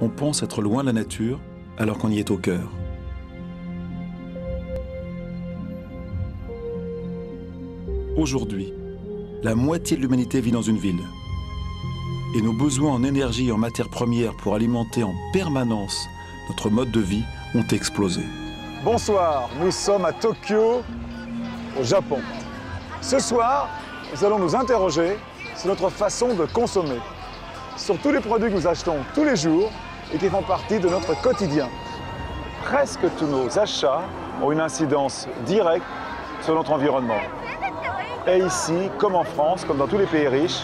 on pense être loin de la nature alors qu'on y est au cœur. Aujourd'hui, la moitié de l'humanité vit dans une ville. Et nos besoins en énergie et en matières premières pour alimenter en permanence notre mode de vie ont explosé. Bonsoir, nous sommes à Tokyo, au Japon. Ce soir, nous allons nous interroger sur notre façon de consommer, sur tous les produits que nous achetons tous les jours et qui font partie de notre quotidien. Presque tous nos achats ont une incidence directe sur notre environnement. Et ici, comme en France, comme dans tous les pays riches,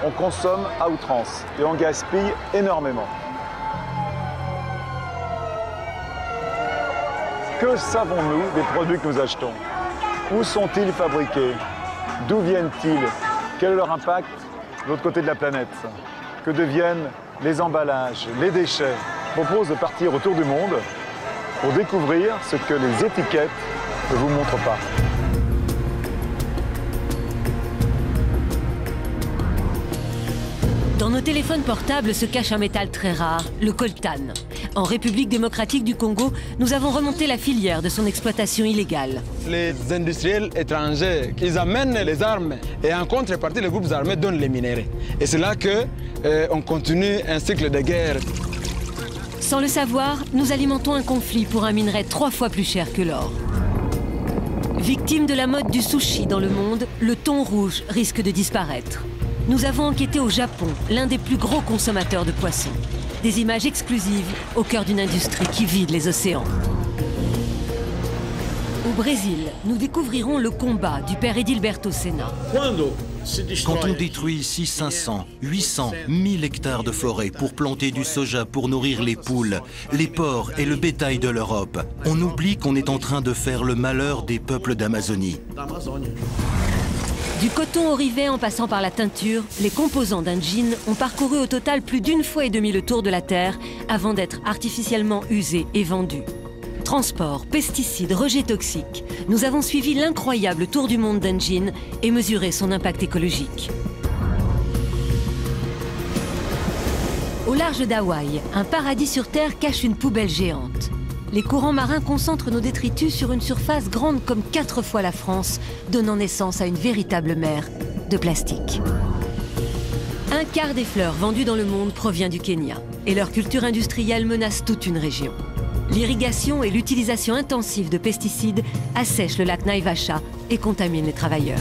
on consomme à outrance et on gaspille énormément. Que savons-nous des produits que nous achetons? Où sont-ils fabriqués? D'où viennent-ils? Quel est leur impact de l'autre côté de la planète? Que deviennent les emballages, les déchets? Je propose de partir autour du monde pour découvrir ce que les étiquettes ne vous montrent pas. Dans nos téléphones portables se cache un métal très rare, le coltan. En République démocratique du Congo, nous avons remonté la filière de son exploitation illégale. Les industriels étrangers, ils amènent les armes et en contrepartie, les groupes armés donnent les minéraux. Et c'est là qu'on continue un cycle de guerre. Sans le savoir, nous alimentons un conflit pour un minerai 3 fois plus cher que l'or. Victime de la mode du sushi dans le monde, le thon rouge risque de disparaître. Nous avons enquêté au Japon, l'un des plus gros consommateurs de poissons. Des images exclusives au cœur d'une industrie qui vide les océans. Au Brésil, nous découvrirons le combat du père Edilberto Senna. Quand on détruit ici 500, 800, 1000 hectares de forêt pour planter du soja pour nourrir les poules, les porcs et le bétail de l'Europe, on oublie qu'on est en train de faire le malheur des peuples d'Amazonie. Du coton au rivet en passant par la teinture, les composants d'un jean ont parcouru au total plus d'1,5 fois le tour de la Terre avant d'être artificiellement usés et vendus. Transport, pesticides, rejets toxiques, nous avons suivi l'incroyable tour du monde d'un jean et mesuré son impact écologique. Au large d'Hawaï, un paradis sur Terre cache une poubelle géante. Les courants marins concentrent nos détritus sur une surface grande comme 4 fois la France, donnant naissance à une véritable mer de plastique. Un quart des fleurs vendues dans le monde provient du Kenya, et leur culture industrielle menace toute une région. L'irrigation et l'utilisation intensive de pesticides assèchent le lac Naivasha et contaminent les travailleurs.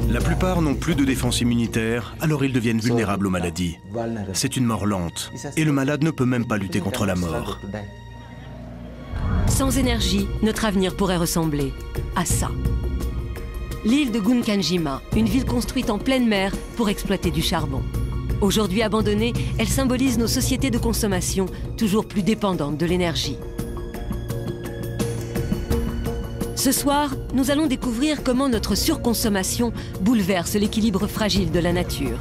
La plupart n'ont plus de défense immunitaire, alors ils deviennent vulnérables aux maladies. C'est une mort lente, et le malade ne peut même pas lutter contre la mort. Sans énergie, notre avenir pourrait ressembler à ça. L'île de Gunkanjima, une ville construite en pleine mer pour exploiter du charbon. Aujourd'hui abandonnée, elle symbolise nos sociétés de consommation toujours plus dépendantes de l'énergie. Ce soir, nous allons découvrir comment notre surconsommation bouleverse l'équilibre fragile de la nature.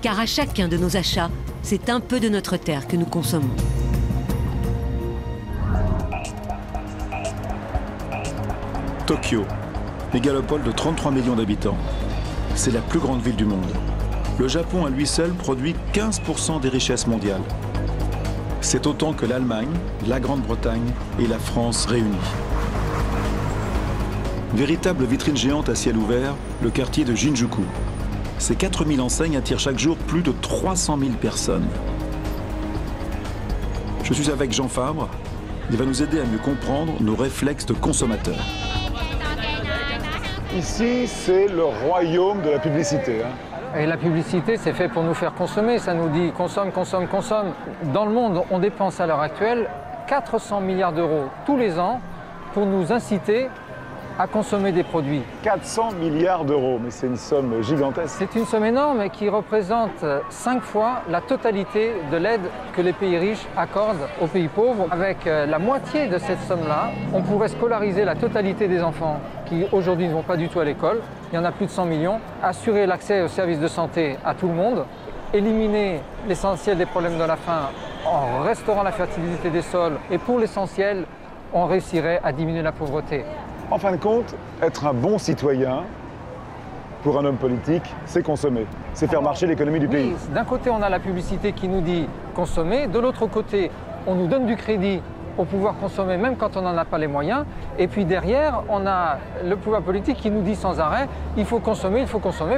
Car à chacun de nos achats, c'est un peu de notre terre que nous consommons. Tokyo, mégalopole de 33 millions d'habitants. C'est la plus grande ville du monde. Le Japon à lui seul produit 15% des richesses mondiales. C'est autant que l'Allemagne, la Grande-Bretagne et la France réunies. Véritable vitrine géante à ciel ouvert, le quartier de Shinjuku. Ces 4000 enseignes attirent chaque jour plus de 300 000 personnes. Je suis avec Jean Fabre. Il va nous aider à mieux comprendre nos réflexes de consommateurs. Ici, c'est le royaume de la publicité. Et la publicité, c'est fait pour nous faire consommer. Ça nous dit consomme, consomme, consomme. Dans le monde, on dépense à l'heure actuelle 400 milliards d'euros tous les ans pour nous inciter à consommer des produits. 400 milliards d'euros, mais c'est une somme gigantesque. C'est une somme énorme qui représente 5 fois la totalité de l'aide que les pays riches accordent aux pays pauvres. Avec la moitié de cette somme-là, on pourrait scolariser la totalité des enfants qui aujourd'hui ne vont pas du tout à l'école. Il y en a plus de 100 millions. Assurer l'accès aux services de santé à tout le monde. Éliminer l'essentiel des problèmes de la faim en restaurant la fertilité des sols. Et pour l'essentiel, on réussirait à diminuer la pauvreté. En fin de compte, être un bon citoyen, pour un homme politique, c'est consommer, c'est faire marcher l'économie du pays. D'un côté, on a la publicité qui nous dit consommer, de l'autre côté, on nous donne du crédit pour pouvoir consommer même quand on n'en a pas les moyens. Et puis derrière, on a le pouvoir politique qui nous dit sans arrêt il faut consommer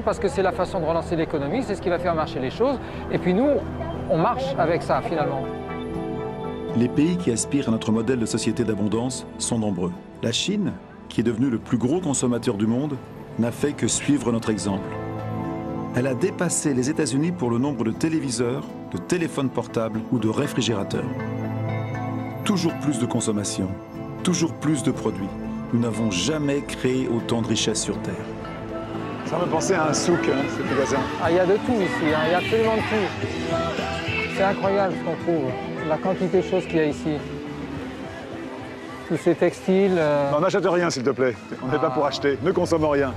parce que c'est la façon de relancer l'économie, c'est ce qui va faire marcher les choses. Et puis nous, on marche avec ça finalement. Les pays qui aspirent à notre modèle de société d'abondance sont nombreux. La Chine, qui est devenue le plus gros consommateur du monde, n'a fait que suivre notre exemple. Elle a dépassé les États-Unis pour le nombre de téléviseurs, de téléphones portables ou de réfrigérateurs. Toujours plus de consommation, toujours plus de produits. Nous n'avons jamais créé autant de richesses sur Terre. Ça me pensait à un souk, ce magasin. Ah, il y a de tout ici, il y a absolument de tout. C'est incroyable ce qu'on trouve, la quantité de choses qu'il y a ici. Tous ces textiles... Non, n'achète rien s'il te plaît, on n'est pas pour acheter, ne consommons rien.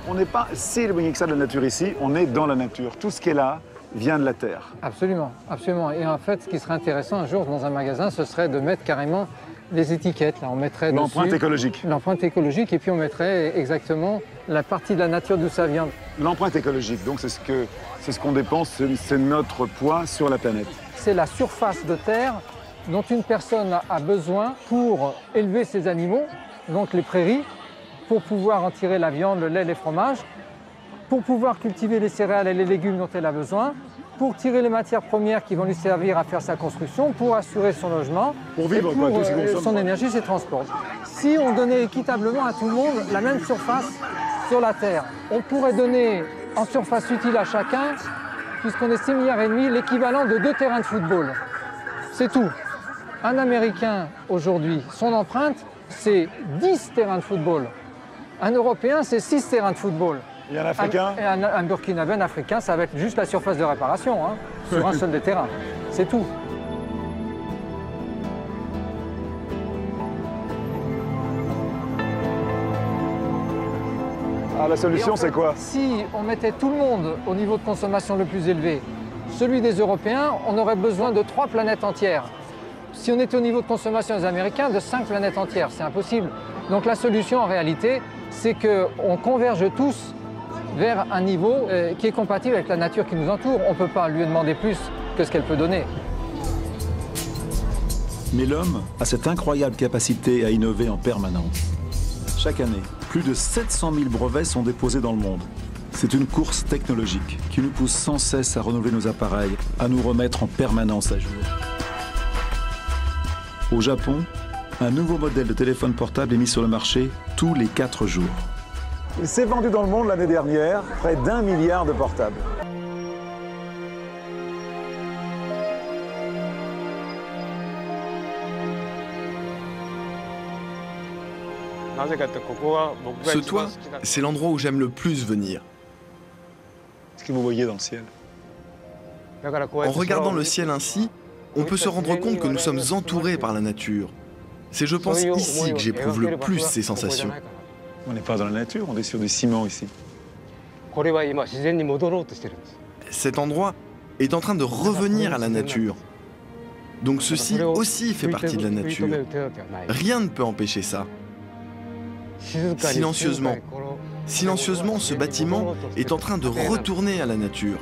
On n'est pas si éloigné que ça de la nature ici, on est dans la nature. Tout ce qui est là vient de la terre. Absolument, absolument. Et en fait, ce qui serait intéressant un jour dans un magasin, ce serait de mettre carrément les étiquettes. Là, on mettrait l'empreinte écologique. L'empreinte écologique, et puis on mettrait exactement la partie de la nature d'où ça vient. L'empreinte écologique, donc c'est ce qu'on dépense, c'est notre poids sur la planète. C'est la surface de terre dont une personne a besoin pour élever ses animaux, donc les prairies, pour pouvoir en tirer la viande, le lait, les fromages, pour pouvoir cultiver les céréales et les légumes dont elle a besoin, pour tirer les matières premières qui vont lui servir à faire sa construction, pour assurer son logement, pour vivre, pour son énergie, ses transports. Si on donnait équitablement à tout le monde la même surface sur la Terre, on pourrait donner en surface utile à chacun, puisqu'on est 6,5 milliards, l'équivalent de 2 terrains de football. C'est tout. Un Américain, aujourd'hui, son empreinte, c'est 10 terrains de football. Un Européen, c'est 6 terrains de football. Et un Africain un Burkinabé, un Africain, ça va être juste la surface de réparation, sur un seul des terrains. C'est tout. Ah, la solution, c'est quoi? Si on mettait tout le monde au niveau de consommation le plus élevé, celui des Européens, on aurait besoin de 3 planètes entières. Si on était au niveau de consommation des Américains, de 5 planètes entières, c'est impossible. Donc la solution, en réalité, c'est qu'on converge tous vers un niveau qui est compatible avec la nature qui nous entoure. On ne peut pas lui demander plus que ce qu'elle peut donner. Mais l'homme a cette incroyable capacité à innover en permanence. Chaque année, plus de 700 000 brevets sont déposés dans le monde. C'est une course technologique qui nous pousse sans cesse à renouveler nos appareils, à nous remettre en permanence à jour. Au Japon, un nouveau modèle de téléphone portable est mis sur le marché tous les 4 jours. Il s'est vendu dans le monde l'année dernière près d'1 milliard de portables. Ce toit, c'est l'endroit où j'aime le plus venir. Qu'est-ce que vous voyez dans le ciel? En regardant le ciel ainsi, on peut se rendre compte que nous sommes entourés par la nature. C'est, je pense, ici que j'éprouve le plus ces sensations. On n'est pas dans la nature, on est sur du ciment ici. Cet endroit est en train de revenir à la nature. Donc ceci aussi fait partie de la nature. Rien ne peut empêcher ça. Silencieusement, ce bâtiment est en train de retourner à la nature.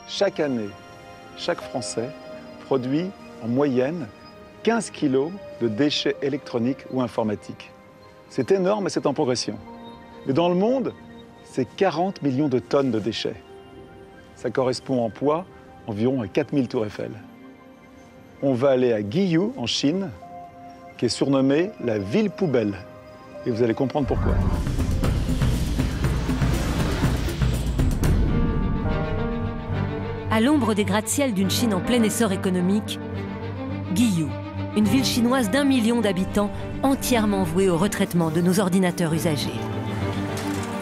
Chaque année, chaque Français produit en moyenne 15 kilos de déchets électroniques ou informatiques. C'est énorme et c'est en progression. Mais dans le monde, c'est 40 millions de tonnes de déchets. Ça correspond en poids environ à 4000 tours Eiffel. On va aller à Guiyou, en Chine, qui est surnommée la ville poubelle. Et vous allez comprendre pourquoi. À l'ombre des gratte-ciel d'une Chine en plein essor économique, Guiyou, une ville chinoise d'1 million d'habitants entièrement vouée au retraitement de nos ordinateurs usagés.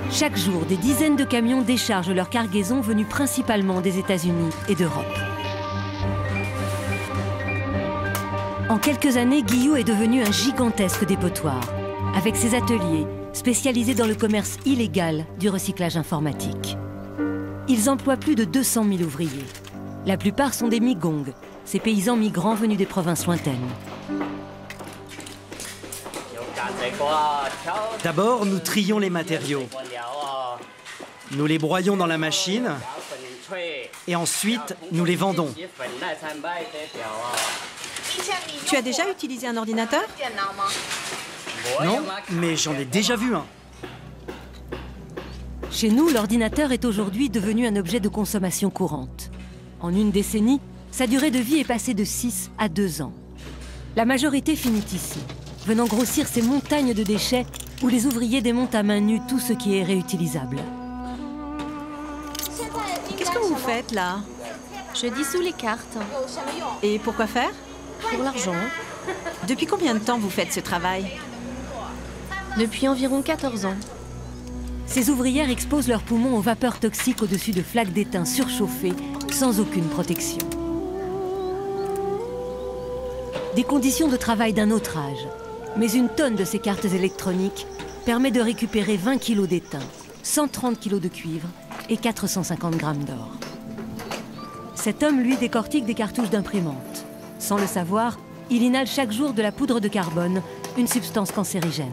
Chaque jour, des dizaines de camions déchargent leurs cargaisons venues principalement des États-Unis et d'Europe. En quelques années, Guillou est devenu un gigantesque dépotoir, avec ses ateliers spécialisés dans le commerce illégal du recyclage informatique. Ils emploient plus de 200 000 ouvriers. La plupart sont des Migongs, ces paysans migrants venus des provinces lointaines. D'abord, nous trions les matériaux. Nous les broyons dans la machine et ensuite, nous les vendons. Tu as déjà utilisé un ordinateur? Non, mais j'en ai déjà vu un. Chez nous, l'ordinateur est aujourd'hui devenu un objet de consommation courante. En une décennie, sa durée de vie est passée de 6 à 2 ans. La majorité finit ici, venant grossir ces montagnes de déchets où les ouvriers démontent à main nue tout ce qui est réutilisable. Qu'est-ce que vous faites là? Je dissous les cartes. Et pourquoi faire? Pour l'argent. Depuis combien de temps vous faites ce travail? Depuis environ 14 ans. Ces ouvrières exposent leurs poumons aux vapeurs toxiques au-dessus de flaques d'étain surchauffées, sans aucune protection. Des conditions de travail d'un autre âge. Mais une tonne de ces cartes électroniques permet de récupérer 20 kg d'étain, 130 kg de cuivre et 450 grammes d'or. Cet homme, lui, décortique des cartouches d'imprimante. Sans le savoir, il inhale chaque jour de la poudre de carbone, une substance cancérigène.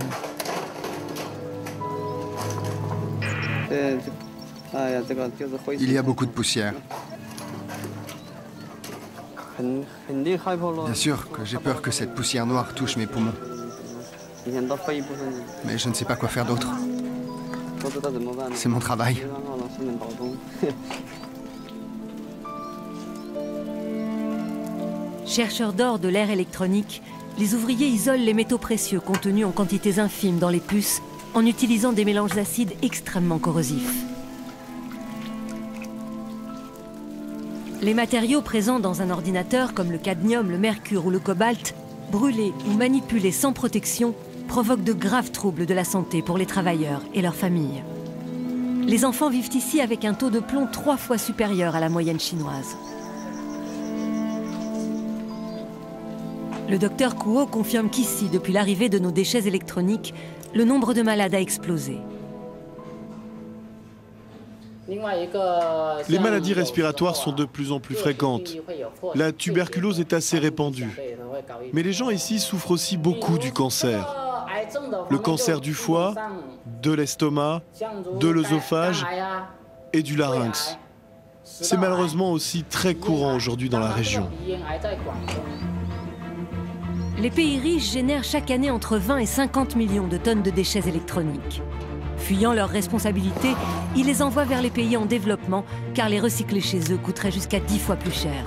Il y a beaucoup de poussière. Bien sûr que j'ai peur que cette poussière noire touche mes poumons. Mais je ne sais pas quoi faire d'autre. C'est mon travail. Chercheurs d'or de l'ère électronique, les ouvriers isolent les métaux précieux contenus en quantités infimes dans les puces en utilisant des mélanges acides extrêmement corrosifs. Les matériaux présents dans un ordinateur comme le cadmium, le mercure ou le cobalt, brûlés ou manipulés sans protection, provoquent de graves troubles de la santé pour les travailleurs et leurs familles. Les enfants vivent ici avec un taux de plomb 3 fois supérieur à la moyenne chinoise. Le docteur Kuo confirme qu'ici, depuis l'arrivée de nos déchets électroniques, le nombre de malades a explosé. Les maladies respiratoires sont de plus en plus fréquentes. La tuberculose est assez répandue. Mais les gens ici souffrent aussi beaucoup du cancer. Le cancer du foie, de l'estomac, de l'œsophage et du larynx. C'est malheureusement aussi très courant aujourd'hui dans la région. Les pays riches génèrent chaque année entre 20 et 50 millions de tonnes de déchets électroniques. Fuyant leurs responsabilités, ils les envoient vers les pays en développement, car les recycler chez eux coûterait jusqu'à 10 fois plus cher.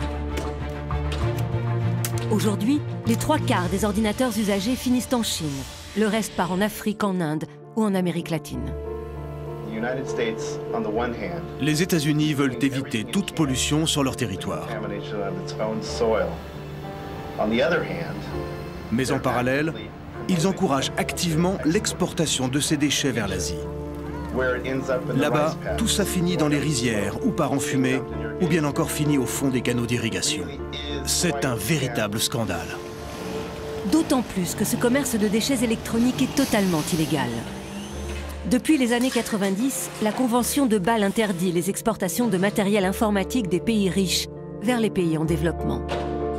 Aujourd'hui, les 3/4 des ordinateurs usagés finissent en Chine. Le reste part en Afrique, en Inde ou en Amérique latine. Les États-Unis veulent éviter toute pollution sur leur territoire. Mais en parallèle, ils encouragent activement l'exportation de ces déchets vers l'Asie. Là-bas, tout ça finit dans les rizières ou part en fumée, ou bien encore finit au fond des canaux d'irrigation. C'est un véritable scandale. D'autant plus que ce commerce de déchets électroniques est totalement illégal. Depuis les années 90, la Convention de Bâle interdit les exportations de matériel informatique des pays riches vers les pays en développement.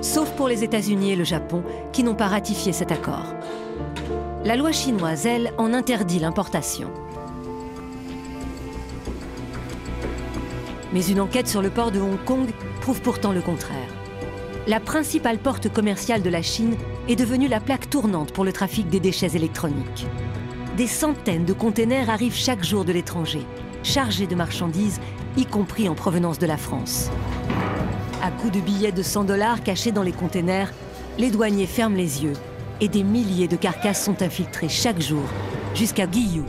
Sauf pour les États-Unis et le Japon, qui n'ont pas ratifié cet accord. La loi chinoise, elle, en interdit l'importation. Mais une enquête sur le port de Hong Kong prouve pourtant le contraire. La principale porte commerciale de la Chine est devenue la plaque tournante pour le trafic des déchets électroniques. Des centaines de containers arrivent chaque jour de l'étranger, chargés de marchandises, y compris en provenance de la France. À coups de billets de 100 $ cachés dans les containers, les douaniers ferment les yeux et des milliers de carcasses sont infiltrées chaque jour, jusqu'à Guillou.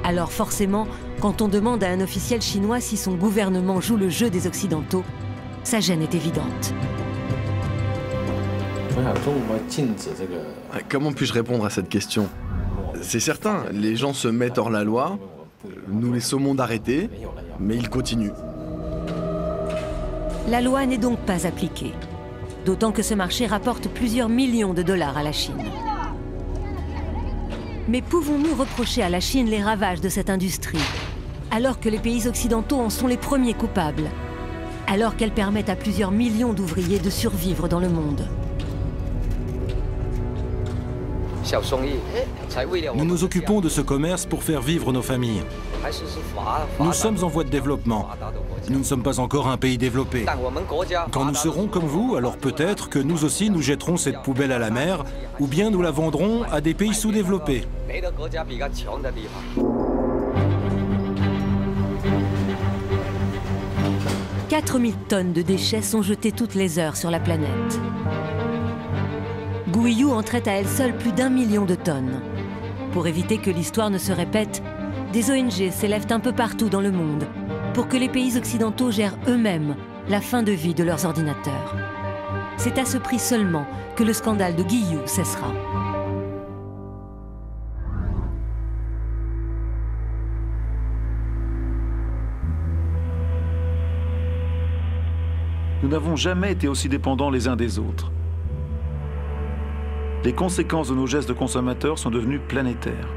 Alors forcément, quand on demande à un officiel chinois si son gouvernement joue le jeu des Occidentaux, sa gêne est évidente. Comment puis-je répondre à cette question? C'est certain, les gens se mettent hors la loi, nous les sommons d'arrêter, mais ils continuent. La loi n'est donc pas appliquée. D'autant que ce marché rapporte plusieurs millions de dollars à la Chine. Mais pouvons-nous reprocher à la Chine les ravages de cette industrie, alors que les pays occidentaux en sont les premiers coupables, alors qu'elle permet à plusieurs millions d'ouvriers de survivre dans le monde? Nous nous occupons de ce commerce pour faire vivre nos familles. Nous sommes en voie de développement. Nous ne sommes pas encore un pays développé. Quand nous serons comme vous, alors peut-être que nous aussi nous jetterons cette poubelle à la mer, ou bien nous la vendrons à des pays sous-développés. 4000 tonnes de déchets sont jetées toutes les heures sur la planète. Guiyou en traite à elle seule plus d'1 million de tonnes. Pour éviter que l'histoire ne se répète, des ONG s'élèvent un peu partout dans le monde pour que les pays occidentaux gèrent eux-mêmes la fin de vie de leurs ordinateurs. C'est à ce prix seulement que le scandale de Guiyou cessera. Nous n'avons jamais été aussi dépendants les uns des autres. Les conséquences de nos gestes de consommateurs sont devenues planétaires.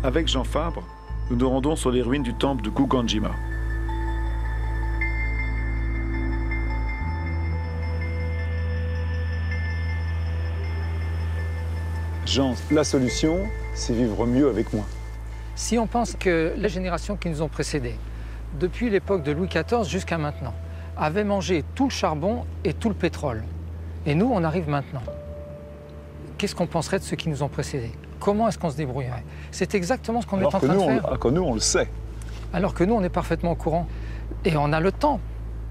Avec Jean Fabre, nous nous rendons sur les ruines du temple de Guganjima. Jean, la solution, c'est vivre mieux avec moins. Si on pense que les générations qui nous ont précédés, depuis l'époque de Louis XIV jusqu'à maintenant, avaient mangé tout le charbon et tout le pétrole, et nous, on arrive maintenant, qu'est-ce qu'on penserait de ceux qui nous ont précédés? Comment est-ce qu'on se débrouillerait? C'est exactement ce qu'on est en train de faire. Alors que nous, on le sait. Alors que nous, on est parfaitement au courant. Et on a le temps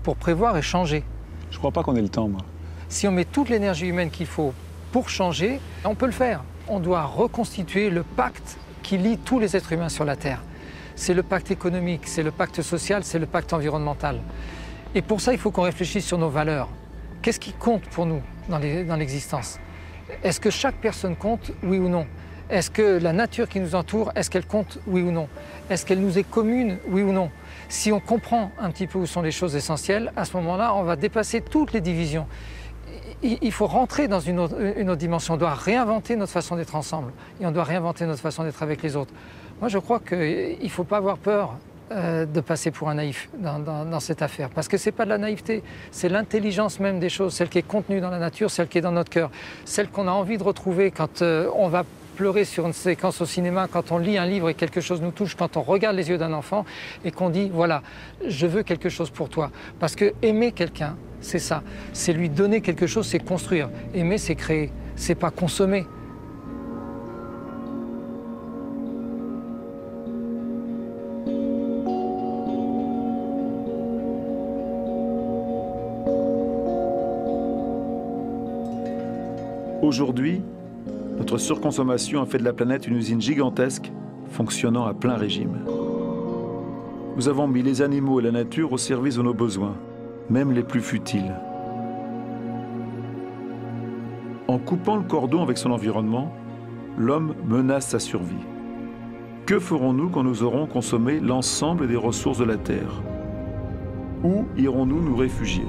pour prévoir et changer. Je ne crois pas qu'on ait le temps, moi. Si on met toute l'énergie humaine qu'il faut pour changer, on peut le faire. On doit reconstituer le pacte qui lie tous les êtres humains sur la Terre. C'est le pacte économique, c'est le pacte social, c'est le pacte environnemental. Et pour ça, il faut qu'on réfléchisse sur nos valeurs. Qu'est-ce qui compte pour nous dans l'existence? Est-ce que chaque personne compte, oui ou non? Est-ce que la nature qui nous entoure, est-ce qu'elle compte, oui ou non? Est-ce qu'elle nous est commune, oui ou non? Si on comprend un petit peu où sont les choses essentielles, à ce moment-là, on va dépasser toutes les divisions. Il faut rentrer dans une autre dimension. On doit réinventer notre façon d'être ensemble. Et on doit réinventer notre façon d'être avec les autres. Moi, je crois qu'il ne faut pas avoir peur de passer pour un naïf dans cette affaire. Parce que ce n'est pas de la naïveté, c'est l'intelligence même des choses, celle qui est contenue dans la nature, celle qui est dans notre cœur, celle qu'on a envie de retrouver quand on va pleurer sur une séquence au cinéma, quand on lit un livre et quelque chose nous touche, quand on regarde les yeux d'un enfant et qu'on dit, voilà, je veux quelque chose pour toi. Parce que aimer quelqu'un, c'est ça, c'est lui donner quelque chose, c'est construire. Aimer, c'est créer, c'est pas consommer. Aujourd'hui, notre surconsommation a fait de la planète une usine gigantesque, fonctionnant à plein régime. Nous avons mis les animaux et la nature au service de nos besoins, même les plus futiles. En coupant le cordon avec son environnement, l'homme menace sa survie. Que ferons-nous quand nous aurons consommé l'ensemble des ressources de la Terre? Où irons-nous nous réfugier?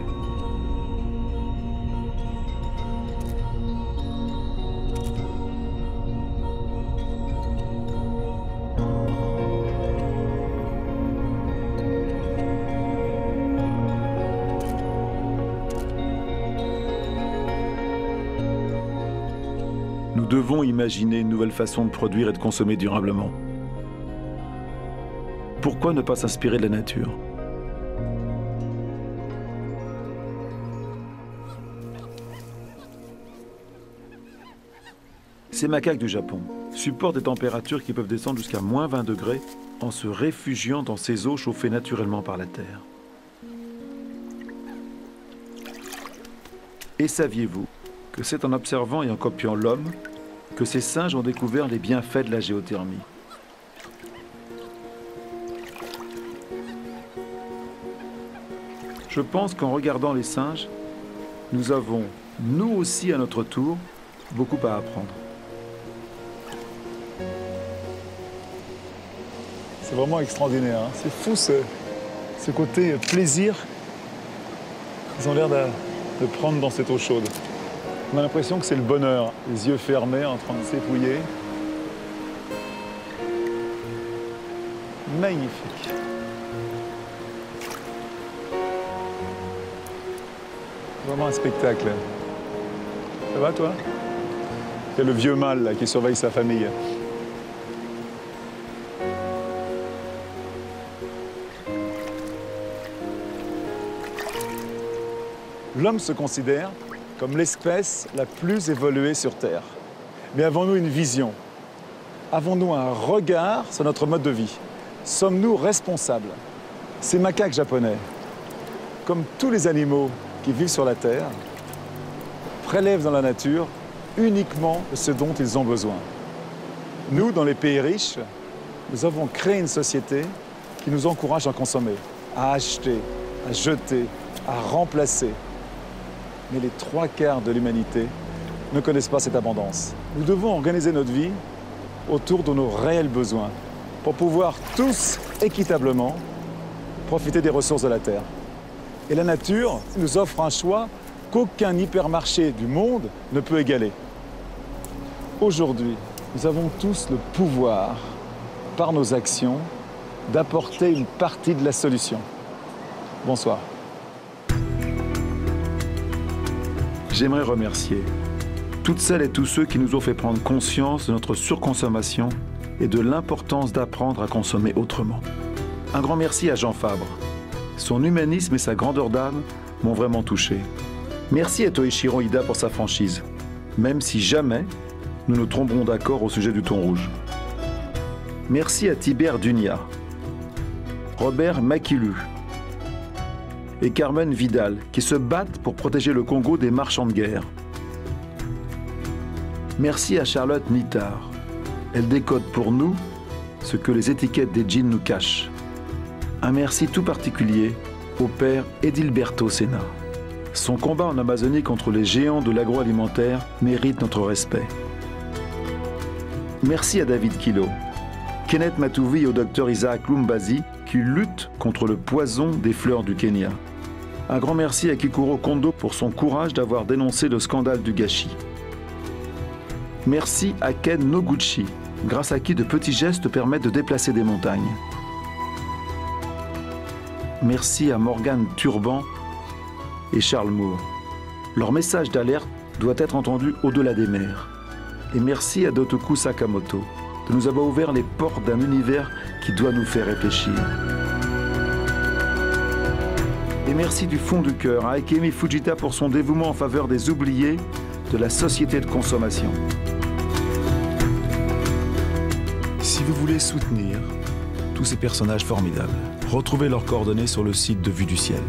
Nous devons imaginer une nouvelle façon de produire et de consommer durablement. Pourquoi ne pas s'inspirer de la nature? Ces macaques du Japon supportent des températures qui peuvent descendre jusqu'à moins 20 degrés en se réfugiant dans ces eaux chauffées naturellement par la Terre. Et saviez-vous que c'est en observant et en copiant l'homme que ces singes ont découvert les bienfaits de la géothermie? Je pense qu'en regardant les singes, nous avons, nous aussi à notre tour, beaucoup à apprendre. C'est vraiment extraordinaire. Hein. C'est fou ce côté plaisir qu'ils ont l'air de prendre dans cette eau chaude. On a l'impression que c'est le bonheur, les yeux fermés en train de s'épouiller. Magnifique. Vraiment un spectacle. Ça va, toi? Il y a le vieux mâle là, qui surveille sa famille. L'homme se considère comme l'espèce la plus évoluée sur Terre. Mais avons-nous une vision? Avons-nous un regard sur notre mode de vie? Sommes-nous responsables? Ces macaques japonais, comme tous les animaux qui vivent sur la Terre, prélèvent dans la nature uniquement ce dont ils ont besoin. Nous, dans les pays riches, nous avons créé une société qui nous encourage à consommer, à acheter, à jeter, à remplacer. Mais les 3/4 de l'humanité ne connaissent pas cette abondance. Nous devons organiser notre vie autour de nos réels besoins pour pouvoir tous équitablement profiter des ressources de la Terre. Et la nature nous offre un choix qu'aucun hypermarché du monde ne peut égaler. Aujourd'hui, nous avons tous le pouvoir, par nos actions, d'apporter une partie de la solution. Bonsoir. J'aimerais remercier toutes celles et tous ceux qui nous ont fait prendre conscience de notre surconsommation et de l'importance d'apprendre à consommer autrement. Un grand merci à Jean Fabre. Son humanisme et sa grandeur d'âme m'ont vraiment touché. Merci à Toichiro Ida pour sa franchise, même si jamais nous nous tromperons d'accord au sujet du thon rouge. Merci à Tibère Dunia, Robert Makilu et Carmen Vidal qui se battent pour protéger le Congo des marchands de guerre. Merci à Charlotte Nittard. Elle décode pour nous ce que les étiquettes des jeans nous cachent. Un merci tout particulier au père Edilberto Senna. Son combat en Amazonie contre les géants de l'agroalimentaire mérite notre respect. Merci à David Kilo, Kenneth Matuvi et au docteur Isaac Lumbazi qui luttent contre le poison des fleurs du Kenya. Un grand merci à Kikuro Kondo pour son courage d'avoir dénoncé le scandale du gâchis. Merci à Ken Noguchi, grâce à qui de petits gestes permettent de déplacer des montagnes. Merci à Morgane Turban et Charles Moore. Leur message d'alerte doit être entendu au-delà des mers. Et merci à Dotoku Sakamoto de nous avoir ouvert les portes d'un univers qui doit nous faire réfléchir. Et merci du fond du cœur à Akemi Fujita pour son dévouement en faveur des oubliés de la société de consommation. Si vous voulez soutenir tous ces personnages formidables, retrouvez leurs coordonnées sur le site de Vue du Ciel.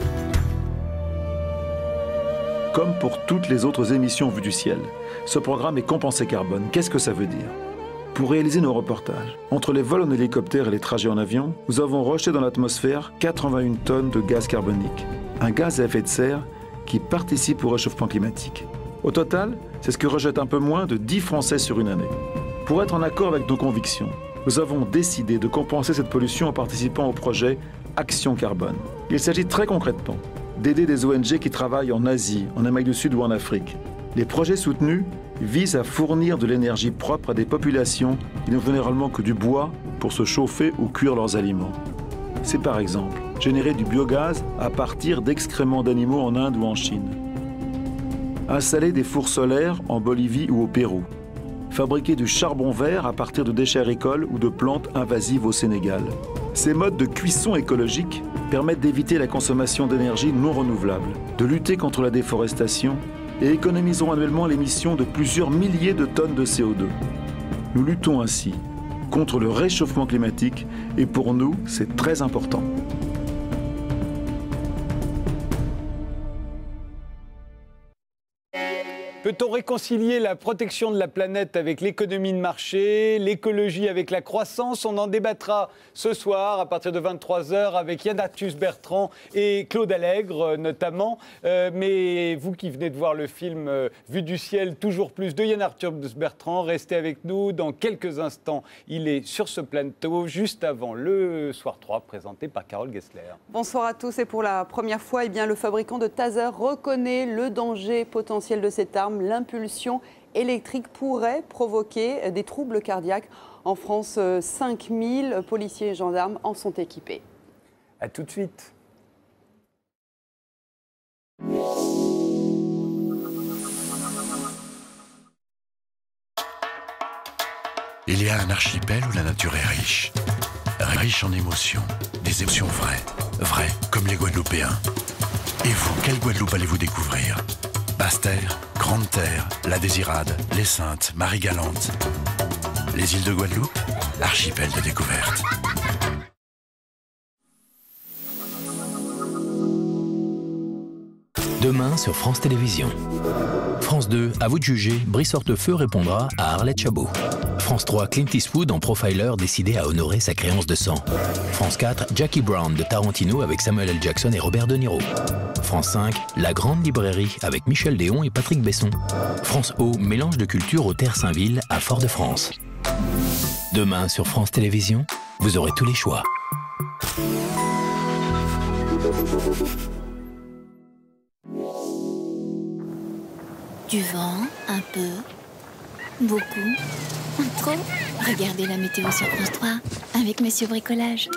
Comme pour toutes les autres émissions Vue du Ciel, ce programme est compensé carbone. Qu'est-ce que ça veut dire? Pour réaliser nos reportages, entre les vols en hélicoptère et les trajets en avion, nous avons rejeté dans l'atmosphère 81 tonnes de gaz carbonique, un gaz à effet de serre qui participe au réchauffement climatique. Au total, c'est ce que rejettent un peu moins de 10 Français sur une année. Pour être en accord avec nos convictions, nous avons décidé de compenser cette pollution en participant au projet Action Carbone. Il s'agit très concrètement d'aider des ONG qui travaillent en Asie, en Amérique du Sud ou en Afrique. Les projets soutenus visent à fournir de l'énergie propre à des populations qui n'ont généralement que du bois pour se chauffer ou cuire leurs aliments. C'est par exemple générer du biogaz à partir d'excréments d'animaux en Inde ou en Chine. Installer des fours solaires en Bolivie ou au Pérou. Fabriquer du charbon vert à partir de déchets agricoles ou de plantes invasives au Sénégal. Ces modes de cuisson écologique permettent d'éviter la consommation d'énergie non renouvelable, de lutter contre la déforestation et économiseront annuellement l'émission de plusieurs milliers de tonnes de CO2. Nous luttons ainsi contre le réchauffement climatique et pour nous, c'est très important. Peut-on réconcilier la protection de la planète avec l'économie de marché, l'écologie avec la croissance? On en débattra ce soir à partir de 23h avec Yann Arthus-Bertrand et Claude Allègre notamment. Mais vous qui venez de voir le film Vue du ciel, toujours plus de Yann Arthus-Bertrand, restez avec nous dans quelques instants. Il est sur ce plateau juste avant le Soir 3 présenté par Carole Gessler. Bonsoir à tous et pour la première fois, le fabricant de taser reconnaît le danger potentiel de cette arme. L'impulsion électrique pourrait provoquer des troubles cardiaques. En France, 5000 policiers et gendarmes en sont équipés. A tout de suite. Il y a un archipel où la nature est riche. Riche en émotions, des émotions vraies comme les Guadeloupéens. Et vous, quelle Guadeloupe allez-vous découvrir? Basse-Terre, Grande-Terre, La Désirade, Les Saintes, Marie-Galante. Les îles de Guadeloupe, archipel de découverte. Demain sur France Télévisions. France 2, à vous de juger, Brice Hortefeux répondra à Arlette Chabot. France 3, Clint Eastwood en profiler décidé à honorer sa créance de sang. France 4, Jackie Brown de Tarantino avec Samuel L. Jackson et Robert De Niro. France 5, La Grande Librairie avec Michel Déon et Patrick Besson. France O, mélange de culture au Terre Saint-Ville à Fort-de-France. Demain sur France Télévisions, vous aurez tous les choix. Du vent, un peu, beaucoup, trop. Regardez la météo sur France 3 avec Monsieur Bricolage.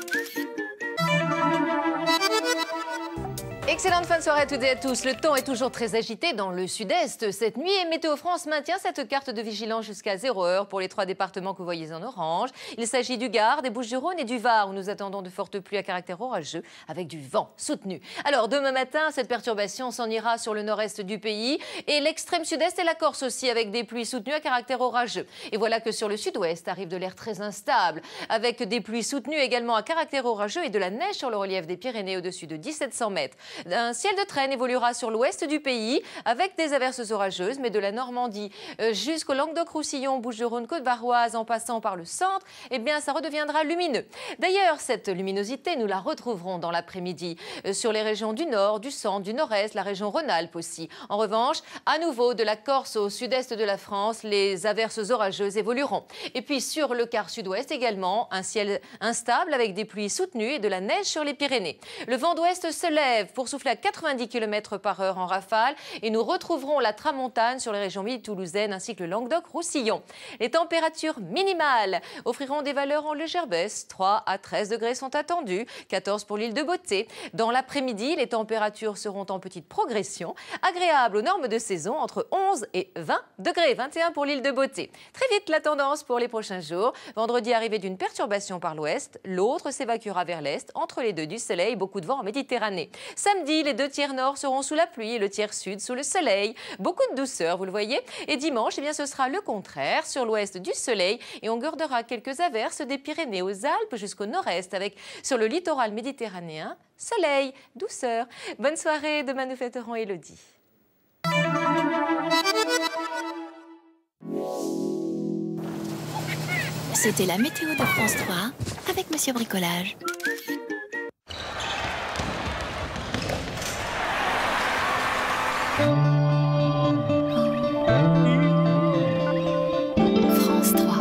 Excellente fin de soirée à toutes et à tous. Le temps est toujours très agité dans le sud-est cette nuit et Météo France maintient cette carte de vigilance jusqu'à 0h pour les 3 départements que vous voyez en orange. Il s'agit du Gard, des Bouches-du-Rhône et du Var où nous attendons de fortes pluies à caractère orageux avec du vent soutenu. Alors demain matin, cette perturbation s'en ira sur le nord-est du pays et l'extrême sud-est et la Corse aussi avec des pluies soutenues à caractère orageux. Et voilà que sur le sud-ouest arrive de l'air très instable avec des pluies soutenues également à caractère orageux et de la neige sur le relief des Pyrénées au-dessus de 1700 mètres. Un ciel de traîne évoluera sur l'ouest du pays avec des averses orageuses, mais de la Normandie jusqu'au Languedoc-Roussillon, Bouches-du-Rhône, Côte-Varoise, en passant par le centre, eh bien ça redeviendra lumineux. D'ailleurs, cette luminosité, nous la retrouverons dans l'après-midi sur les régions du nord, du centre, du nord-est, la région Rhône-Alpes aussi. En revanche, à nouveau, de la Corse au sud-est de la France, les averses orageuses évolueront. Et puis sur le quart sud-ouest également, un ciel instable avec des pluies soutenues et de la neige sur les Pyrénées. Le vent d'ouest se lève pour souffler à 90 km/h en rafale et nous retrouverons la tramontane sur les régions midi-toulousaines ainsi que le Languedoc-Roussillon. Les températures minimales offriront des valeurs en légère baisse. 3 à 13 degrés sont attendus, 14 pour l'île de Beauté. Dans l'après-midi, les températures seront en petite progression, agréables aux normes de saison entre 11 et 20 degrés, 21 pour l'île de Beauté. Très vite la tendance pour les prochains jours. Vendredi, arrivée d'une perturbation par l'ouest, l'autre s'évacuera vers l'est, entre les deux du soleil, beaucoup de vent en Méditerranée. Samedi, les 2 tiers nord seront sous la pluie et le tiers sud sous le soleil. Beaucoup de douceur, vous le voyez. Et dimanche, eh bien, ce sera le contraire. Sur l'ouest du soleil et on gardera quelques averses des Pyrénées aux Alpes jusqu'au nord-est avec sur le littoral méditerranéen, soleil, douceur. Bonne soirée. Demain, nous fêterons Élodie. C'était la météo de France 3 avec Monsieur Bricolage. France 3.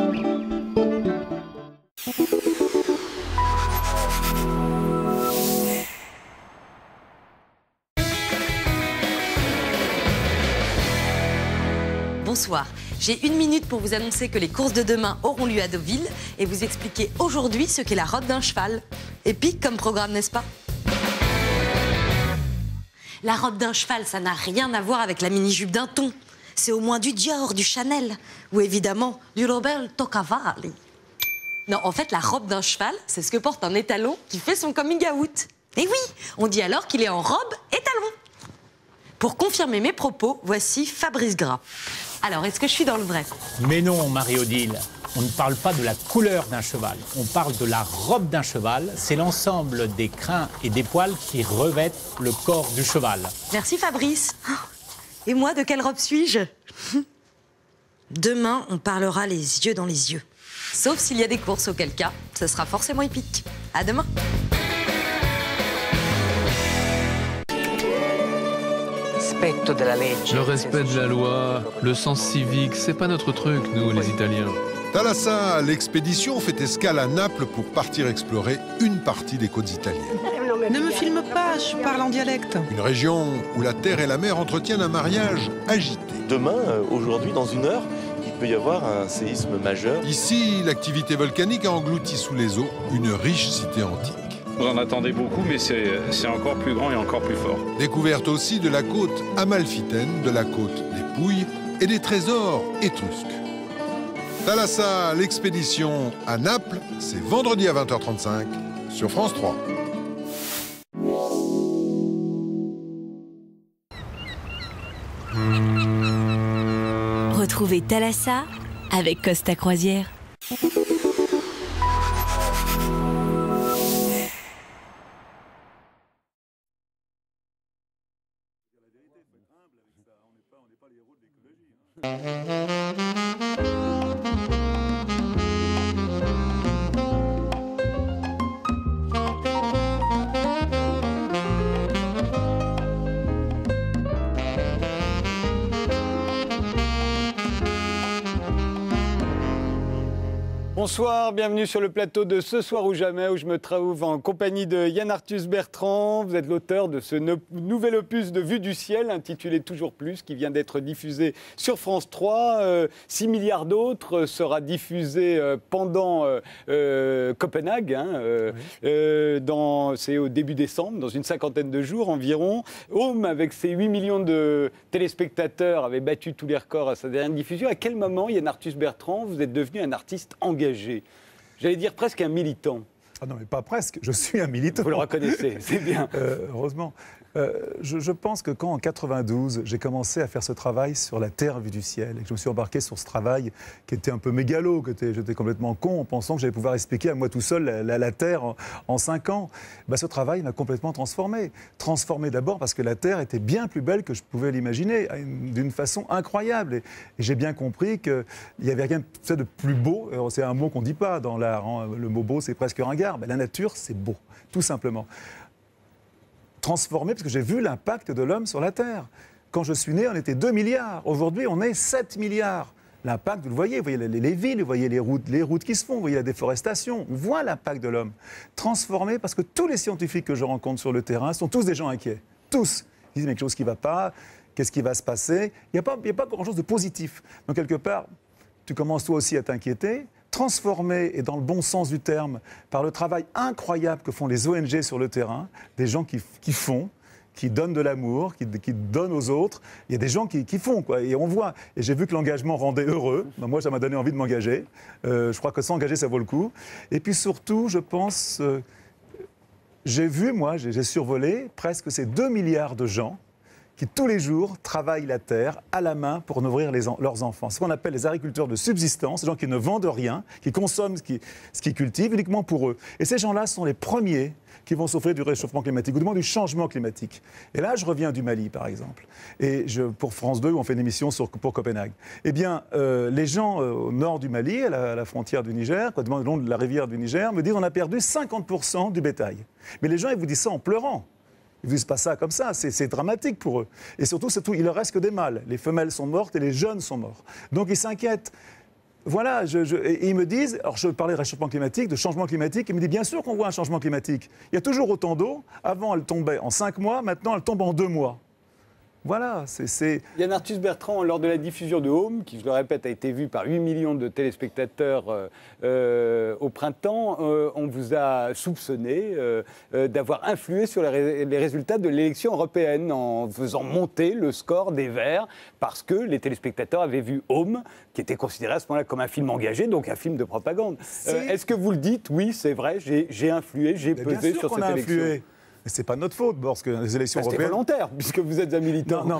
Bonsoir. J'ai 1 minute pour vous annoncer que les courses de demain auront lieu à Deauville et vous expliquer aujourd'hui ce qu'est la robe d'un cheval. Épique comme programme, n'est-ce pas? La robe d'un cheval, ça n'a rien à voir avec la mini-jupe d'un thon. C'est au moins du Dior, du Chanel ou évidemment du Roberto Cavalli. Non, en fait, la robe d'un cheval, c'est ce que porte un étalon qui fait son coming out. Et oui, on dit alors qu'il est en robe étalon. Pour confirmer mes propos, voici Fabrice Gras. Alors, est-ce que je suis dans le vrai? Mais non, Marie-Odile. On ne parle pas de la couleur d'un cheval, on parle de la robe d'un cheval. C'est l'ensemble des crins et des poils qui revêtent le corps du cheval. Merci Fabrice. Et moi, de quelle robe suis-je? Demain, on parlera les yeux dans les yeux. Sauf s'il y a des courses, auquel cas, ce sera forcément épique. À demain. Le respect de la loi, le sens civique, c'est pas notre truc, nous, les Italiens. Thalassa, l'expédition fait escale à Naples pour partir explorer une partie des côtes italiennes. Ne me filme pas, je parle en dialecte. Une région où la terre et la mer entretiennent un mariage agité. Demain, aujourd'hui, dans 1 heure, il peut y avoir un séisme majeur. Ici, l'activité volcanique a englouti sous les eaux une riche cité antique. Vous en attendez beaucoup, mais c'est encore plus grand et encore plus fort. Découverte aussi de la côte amalfitaine, de la côte des Pouilles et des trésors étrusques. Thalassa, l'expédition à Naples, c'est vendredi à 20h35 sur France 3. Retrouvez Thalassa avec Costa Croisière. Bonsoir, bienvenue sur le plateau de Ce soir ou jamais, où je me trouve en compagnie de Yann Arthus Bertrand. Vous êtes l'auteur de ce nouvel opus de Vue du ciel, intitulé Toujours plus, qui vient d'être diffusé sur France 3. 6 milliards d'autres sera diffusé pendant Copenhague. C'est au début décembre, dans une 50aine de jours environ. Home, avec ses 8 millions de téléspectateurs, avait battu tous les records à sa dernière diffusion. À quel moment, Yann Arthus Bertrand, vous êtes devenu un artiste engagé ? J'allais dire presque un militant. Ah non, mais pas presque, je suis un militant. Vous le reconnaissez, c'est bien. Heureusement. Je pense que quand, en 92, j'ai commencé à faire ce travail sur la Terre vue du ciel, et que je me suis embarqué sur ce travail qui était un peu mégalo, j'étais complètement con en pensant que j'allais pouvoir expliquer à moi tout seul la Terre en 5 ans, ce travail m'a complètement transformé. Transformé d'abord parce que la Terre était bien plus belle que je pouvais l'imaginer, d'une façon incroyable. Et j'ai bien compris qu'il n'y avait rien de plus beau, c'est un mot qu'on ne dit pas dans l'art, le mot beau c'est presque ringard, la nature c'est beau, tout simplement. Transformé parce que j'ai vu l'impact de l'homme sur la Terre. Quand je suis né, on était 2 milliards. Aujourd'hui, on est 7 milliards. L'impact, vous le voyez les villes, vous voyez les routes qui se font, vous voyez la déforestation. On voit l'impact de l'homme. Transformé parce que tous les scientifiques que je rencontre sur le terrain sont tous des gens inquiets. Tous. Ils disent, mais quelque chose qui ne va pas, qu'est-ce qui va se passer ? Il n'y a pas grand-chose de positif. Donc, quelque part, tu commences toi aussi à t'inquiéter. Transformé, et dans le bon sens du terme, par le travail incroyable que font les ONG sur le terrain, des gens qui font, qui donnent de l'amour, qui donnent aux autres. Il y a des gens qui font, quoi, et on voit. Et j'ai vu que l'engagement rendait heureux. Moi, ça m'a donné envie de m'engager. Je crois que s'engager, ça vaut le coup. Et puis surtout, je pense, j'ai survolé presque ces 2 milliards de gens qui tous les jours travaillent la terre à la main pour nourrir leurs enfants. Ce qu'on appelle les agriculteurs de subsistance, ces gens qui ne vendent rien, qui consomment ce qu'ils cultivent uniquement pour eux. Et ces gens-là sont les premiers qui vont souffrir du réchauffement climatique, ou du moins du changement climatique. Et là, je reviens du Mali, par exemple. Et pour France 2, où on fait une émission pour Copenhague. Eh bien, les gens au nord du Mali, à la frontière du Niger, le long de la rivière du Niger, me disent qu'on a perdu 50% du bétail. Mais les gens, ils vous disent ça en pleurant. Ils ne disent pas ça comme ça, c'est dramatique pour eux. Et surtout, il ne leur reste que des mâles. Les femelles sont mortes et les jeunes sont morts. Donc ils s'inquiètent. Voilà, et ils me disent, alors je parlais de réchauffement climatique, de changement climatique, ils me disent bien sûr qu'on voit un changement climatique. Il y a toujours autant d'eau, avant elle tombait en 5 mois, maintenant elle tombe en 2 mois. Voilà, c'est... Yann Arthus Bertrand, lors de la diffusion de Home, qui, je le répète, a été vue par 8 millions de téléspectateurs au printemps, on vous a soupçonné d'avoir influé sur les résultats de l'élection européenne en faisant monter le score des Verts, parce que les téléspectateurs avaient vu Home, qui était considéré à ce moment-là comme un film engagé, donc un film de propagande. Est-ce que vous le dites ? Oui, c'est vrai, j'ai influé, j'ai pesé sur cette élection. Mais ce n'est pas notre faute, parce que les élections européennes... C'était volontaire, puisque vous êtes un militant. Non,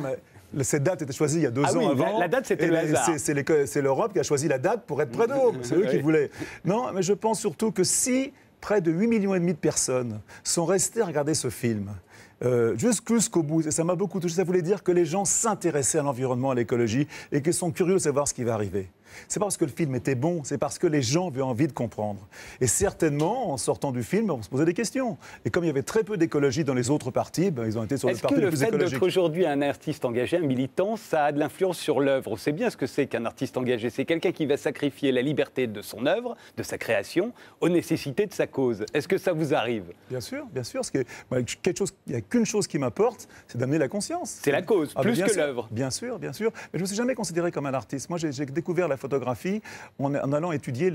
mais cette date était choisie il y a 2 ans avant. La date, c'était le hasard. C'est l'Europe qui a choisi la date pour être près de Home. C'est eux qui voulaient. Non, mais je pense surtout que si près de 8,5 millions de personnes sont restées à regarder ce film, jusqu'au bout. Et ça m'a beaucoup touché. Ça voulait dire que les gens s'intéressaient à l'environnement, à l'écologie, et qu'ils sont curieux de savoir ce qui va arriver. C'est pas parce que le film était bon, c'est parce que les gens avaient envie de comprendre. Et certainement, en sortant du film, on se posait des questions. Et comme il y avait très peu d'écologie dans les autres parties, ils ont été sur le parti le plus écologique. Est-ce que le fait d'être aujourd'hui un artiste engagé, un militant, ça a de l'influence sur l'œuvre? On sait bien ce que c'est qu'un artiste engagé. C'est quelqu'un qui va sacrifier la liberté de son œuvre, de sa création, aux nécessités de sa cause. Est-ce que ça vous arrive? Bien sûr, bien sûr. Il n'y a qu'une chose qui m'importe, c'est d'amener la conscience. C'est la cause, plus que l'œuvre. Bien sûr, bien sûr. Mais je ne me suis jamais considéré comme un artiste. Moi, j'ai découvert la photographie en allant étudier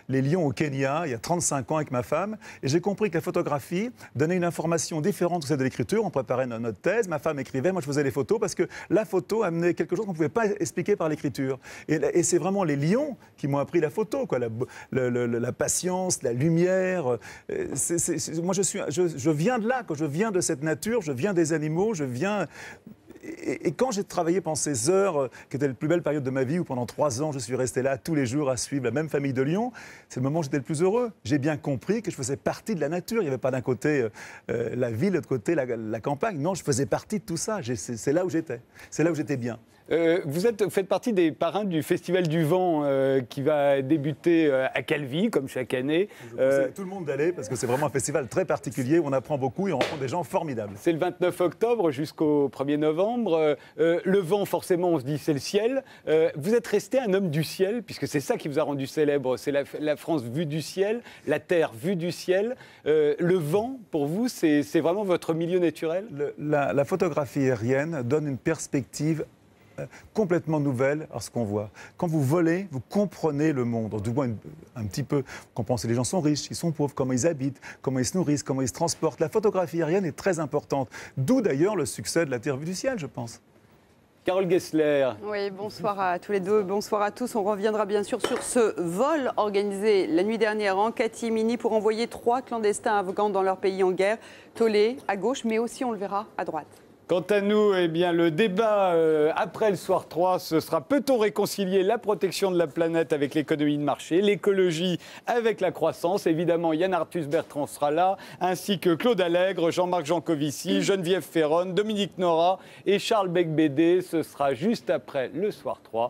les lions au Kenya il y a 35 ans avec ma femme. Et j'ai compris que la photographie donnait une information différente de celle de l'écriture. On préparait notre thèse, ma femme écrivait, moi je faisais les photos parce que la photo amenait quelque chose qu'on ne pouvait pas expliquer par l'écriture. Et c'est vraiment les lions qui m'ont appris la photo, quoi. La patience, la lumière. Moi je viens de là, je viens de cette nature, je viens des animaux, je viens... Et quand j'ai travaillé pendant ces heures, qui étaient la plus belle période de ma vie, où pendant 3 ans, je suis resté là tous les jours à suivre la même famille de lions, c'est le moment où j'étais le plus heureux. J'ai bien compris que je faisais partie de la nature. Il n'y avait pas d'un côté la ville, de l'autre côté la campagne. Non, je faisais partie de tout ça. C'est là où j'étais. C'est là où j'étais bien. Vous faites partie des parrains du Festival du Vent qui va débuter à Calvi, comme chaque année. Je conseille à tout le monde d'aller parce que c'est vraiment un festival très particulier où on apprend beaucoup et on rencontre des gens formidables. C'est le 29 octobre jusqu'au 1er novembre. Le vent, forcément, on se dit c'est le ciel. Vous êtes resté un homme du ciel, puisque c'est ça qui vous a rendu célèbre. C'est la France vue du ciel, la terre vue du ciel. Le vent, pour vous, c'est vraiment votre milieu naturel? La photographie aérienne donne une perspective complètement nouvelle à ce qu'on voit. Quand vous volez, vous comprenez le monde, du moins un petit peu. Vous comprenez si les gens sont riches, ils sont pauvres, comment ils habitent, comment ils se nourrissent, comment ils se transportent. La photographie aérienne est très importante. D'où d'ailleurs le succès de la Terre vue du ciel, je pense. Carole Gessler. Oui, bonsoir à tous les deux, bonsoir à tous. On reviendra bien sûr sur ce vol organisé la nuit dernière en catimini pour envoyer 3 clandestins afghans dans leur pays en guerre. Tollé à gauche, mais aussi, on le verra, à droite. Quant à nous, eh bien, le débat après le soir 3, ce sera: peut-on réconcilier la protection de la planète avec l'économie de marché, l'écologie avec la croissance? Évidemment, Yann Arthus Bertrand sera là, ainsi que Claude Allègre, Jean-Marc Jancovici, Geneviève Ferron, Dominique Nora et Charles Becbédé. Ce sera juste après le soir 3